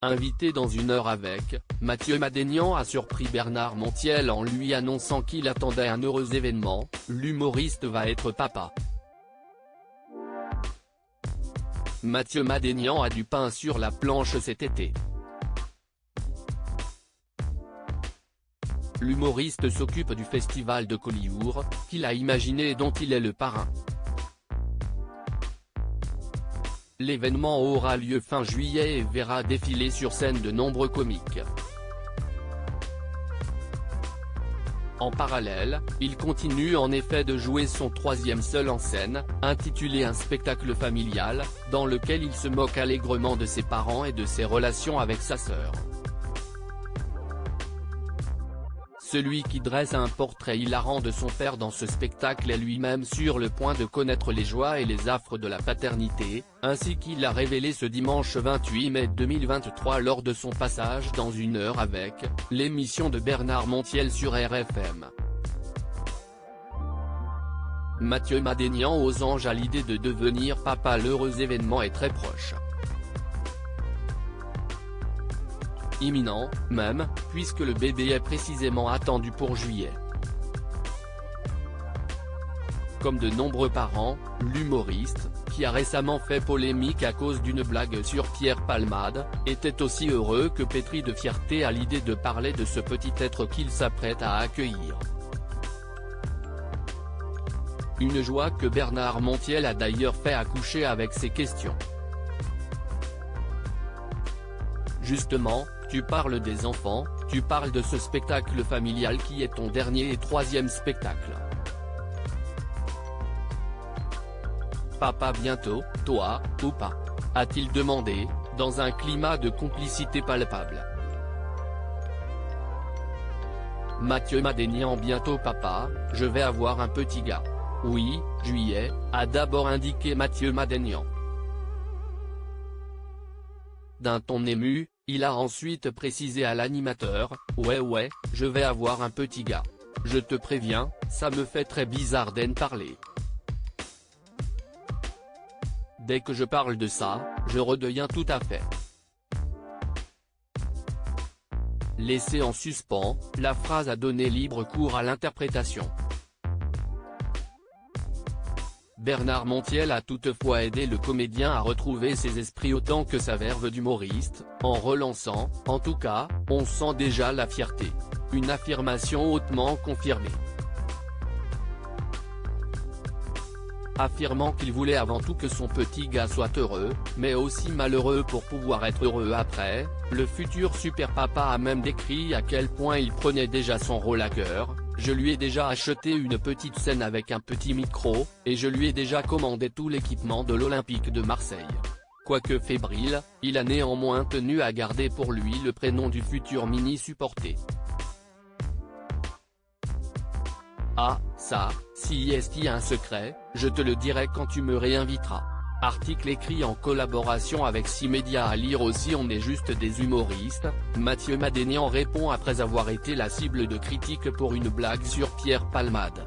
Invité dans Une heure avec, Mathieu Madénian a surpris Bernard Montiel en lui annonçant qu'il attendait un heureux événement, l'humoriste va être papa. Mathieu Madénian a du pain sur la planche cet été. L'humoriste s'occupe du festival de Collioure, qu'il a imaginé et dont il est le parrain. L'événement aura lieu fin juillet et verra défiler sur scène de nombreux comiques. En parallèle, il continue en effet de jouer son troisième seul en scène, intitulé Un spectacle familial, dans lequel il se moque allègrement de ses parents et de ses relations avec sa sœur. Celui qui dresse un portrait hilarant de son père dans ce spectacle est lui-même sur le point de connaître les joies et les affres de la paternité, ainsi qu'il l'a révélé ce dimanche 28 mai 2023 lors de son passage dans Une heure avec, l'émission de Bernard Montiel sur RFM. Mathieu Madénian aux anges à l'idée de devenir papa. L'heureux événement est très proche. Imminent, même, puisque le bébé est précisément attendu pour juillet. Comme de nombreux parents, l'humoriste, qui a récemment fait polémique à cause d'une blague sur Pierre Palmade, était aussi heureux que pétri de fierté à l'idée de parler de ce petit être qu'il s'apprête à accueillir. Une joie que Bernard Montiel a d'ailleurs fait accoucher avec ses questions. Justement, tu parles des enfants, tu parles de ce spectacle familial qui est ton dernier et troisième spectacle. Papa bientôt, toi, ou pas ? A-t-il demandé, dans un climat de complicité palpable. Mathieu Madénian bientôt papa, je vais avoir un petit gars. Oui, juillet, a d'abord indiqué Mathieu Madénian. D'un ton ému, il a ensuite précisé à l'animateur, ouais, je vais avoir un petit gars. Je te préviens, ça me fait très bizarre d'en parler. Dès que je parle de ça, je redeviens tout à fait. Laissée en suspens, la phrase a donné libre cours à l'interprétation. Bernard Montiel a toutefois aidé le comédien à retrouver ses esprits autant que sa verve d'humoriste, en relançant, en tout cas, on sent déjà la fierté. Une affirmation hautement confirmée. Affirmant qu'il voulait avant tout que son petit gars soit heureux, mais aussi malheureux pour pouvoir être heureux après, le futur super papa a même décrit à quel point il prenait déjà son rôle à cœur. Je lui ai déjà acheté une petite scène avec un petit micro, et je lui ai déjà commandé tout l'équipement de l'Olympique de Marseille. Quoique fébrile, il a néanmoins tenu à garder pour lui le prénom du futur mini-supporter. Ah, ça, si est-il un secret, je te le dirai quand tu me réinviteras. Article écrit en collaboration avec 6 médias à lire aussi. On est juste des humoristes. Mathieu Madénian répond après avoir été la cible de critiques pour une blague sur Pierre Palmade.